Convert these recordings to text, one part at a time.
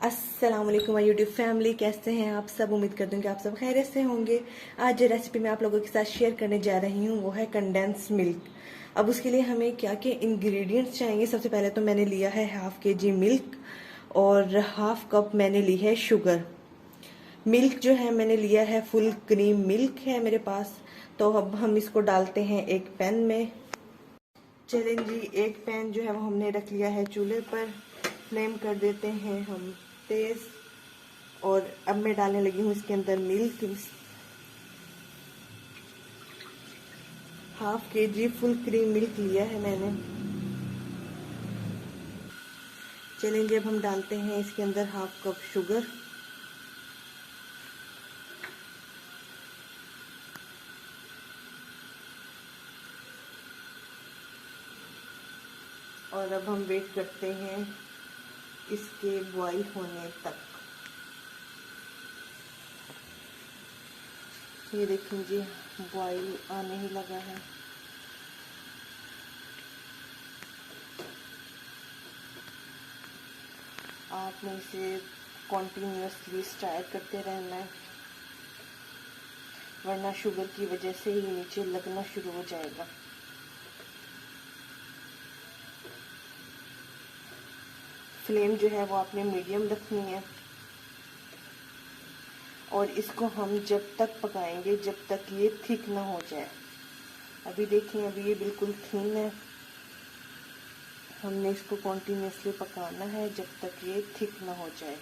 अस्सलाम वालेकुम my YouTube family, कैसे हैं आप सब। उम्मीद करती हूँ कि आप सब खैरियत से होंगे। आज जो रेसिपी मैं आप लोगों के साथ शेयर करने जा रही हूँ वो है कंडेंस मिल्क। अब उसके लिए हमें क्या क्या इंग्रेडिएंट्स चाहिए। सबसे पहले तो मैंने लिया है हाफ kg मिल्क और हाफ कप मैंने ली है शुगर। मिल्क जो है मैंने लिया है फुल क्रीम मिल्क है मेरे पास। तो अब हम इसको डालते हैं एक पैन में। चलें जी, एक पैन जो है वो हमने रख लिया है चूल्हे पर। फ्लेम कर देते हैं हम तेज। और अब मैं डालने लगी हूँ इसके अंदर milk. Half kg full cream milk लिया है मैंने। चलें जी, अब हम डालते हैं इसके अंदर हाफ कप शुगर। और अब हम वेट करते हैं इसके बॉईल होने तक। ये देखें जी, बॉईल आने ही लगा है। आपने इसे कॉन्टिन्यूसली स्टार करते रहना है, वरना शुगर की वजह से ही नीचे लगना शुरू हो जाएगा। फ्लेम जो है वो आपने मीडियम रखनी है। और इसको हम जब तक पकाएंगे जब तक ये थिक ना हो जाए। अभी देखें, अभी ये बिल्कुल थिन है। हमने इसको कॉन्टिन्यूसली पकाना है जब तक ये थिक ना हो जाए।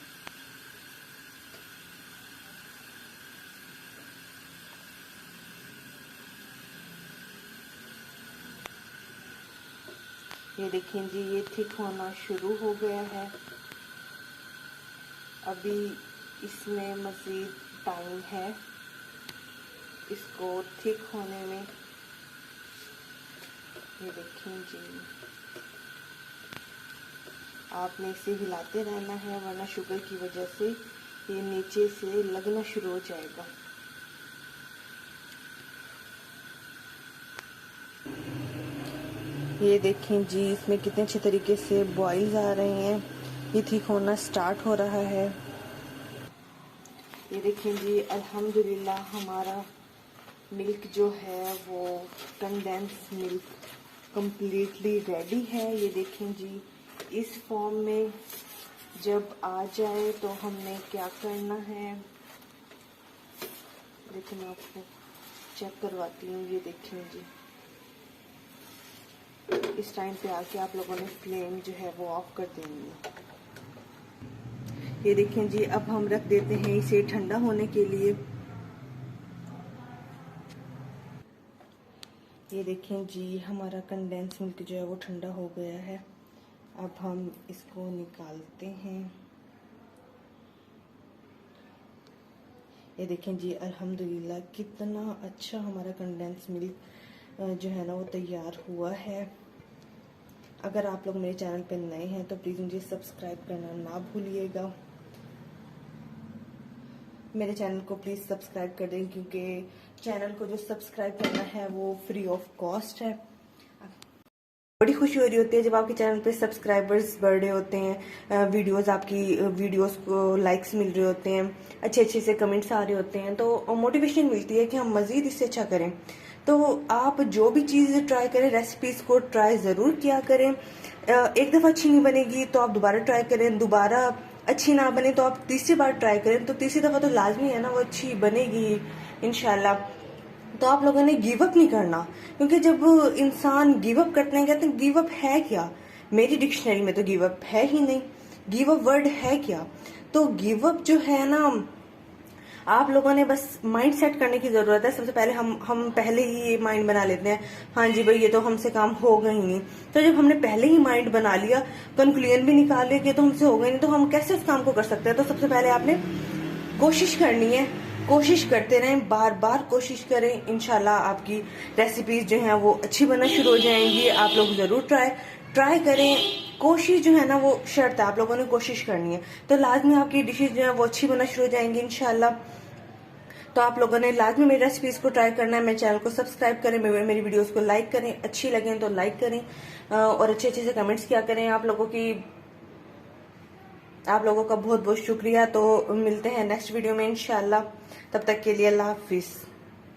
ये देखें जी, ये थिक होना शुरू हो गया है। अभी इसमें मज़ीद टाइम है इसको थिक होने में। ये देखें जी, आपने इसे हिलाते रहना है, वरना शुगर की वजह से ये नीचे से लगना शुरू हो जाएगा। ये देखें जी, इसमें कितने अच्छे तरीके से बॉइल्स आ रहे हैं। ये ठीक होना स्टार्ट हो रहा है। ये देखें जी, अल्हम्दुलिल्लाह हमारा मिल्क जो है वो कंडेंस मिल्क कंप्लीटली रेडी है। ये देखें जी, इस फॉर्म में जब आ जाए तो हमने क्या करना है, देखिए मैं आपको चेक करवाती हूँ। ये देखें जी, इस टाइम पे आके आप लोगों ने फ्लेम जो है वो ऑफ कर देनी है। ये देखें जी, अब हम रख देते हैं इसे ठंडा होने के लिए। ये देखें जी, हमारा कंडेंस मिल्क जो है वो ठंडा हो गया है। अब हम इसको निकालते हैं। ये देखें जी, अल्हम्दुलिल्लाह कितना अच्छा हमारा कंडेंस मिल्क जो है ना वो तैयार हुआ है। अगर आप लोग मेरे चैनल पे नए हैं तो प्लीज़ मुझे सब्सक्राइब करना ना भूलिएगा। मेरे चैनल को प्लीज़ सब्सक्राइब कर दें, क्योंकि चैनल को जो सब्सक्राइब करना है वो फ्री ऑफ कॉस्ट है। बड़ी खुशी हो रही होती है जब आपके चैनल पे सब्सक्राइबर्स बढ़ रहे होते हैं, आपकी वीडियोस को लाइक्स मिल रहे होते हैं, अच्छे अच्छे से कमेंट्स आ रहे होते हैं, तो मोटिवेशन मिलती है कि हम मज़ीद इससे अच्छा करें। तो आप जो भी चीज़ ट्राई करें, रेसिपीज़ को ट्राई ज़रूर किया करें। एक दफ़ा अच्छी नहीं बनेगी तो आप दोबारा ट्राई करें, दोबारा अच्छी ना बने तो आप तीसरी बार ट्राई करें, तो तीसरी दफ़ा तो लाजमी है ना वो अच्छी बनेगी इंशाल्लाह। तो आप लोगों ने गिव अप नहीं करना, क्योंकि जब इंसान गिव अप करते हैं, कहते हैं गिव अप है क्या। मेरी डिक्शनरी में तो गिव अप है ही नहीं। गिव अप वर्ड है क्या। तो गिव अप जो है ना, आप लोगों ने बस माइंड सेट करने की जरूरत है। सबसे पहले हम पहले ही ये माइंड बना लेते हैं, हाँ जी भाई ये तो हमसे काम होगा ही नहीं। तो जब हमने पहले ही माइंड बना लिया, कंक्लूजन भी निकाल लिया कि तो हमसे होगा ही नहीं, तो हम कैसे उस काम को कर सकते हैं। तो सबसे पहले आपने कोशिश करनी है, कोशिश करते रहें, बार बार कोशिश करें। इंशाल्लाह आपकी रेसिपीज जो हैं वो अच्छी बनना शुरू हो जाएंगी। आप लोग जरूर ट्राई करें। कोशिश जो है ना वो शर्त है, आप लोगों ने कोशिश करनी है, तो लाजमी आपकी डिशेज जो है वो अच्छी बनना शुरू हो जाएंगी इंशाल्लाह। तो आप लोगों ने लाजमी मेरी रेसिपीज को ट्राई करना है। मेरे चैनल को सब्सक्राइब करें, मेरी वीडियोस को लाइक करें, अच्छी लगें तो लाइक करें, और अच्छे अच्छे से कमेंट्स किया करें। आप लोगों की आप लोगों का बहुत बहुत शुक्रिया। तो मिलते हैं नेक्स्ट वीडियो में इंशाल्लाह। तब तक के लिए अल्लाह हाफिज।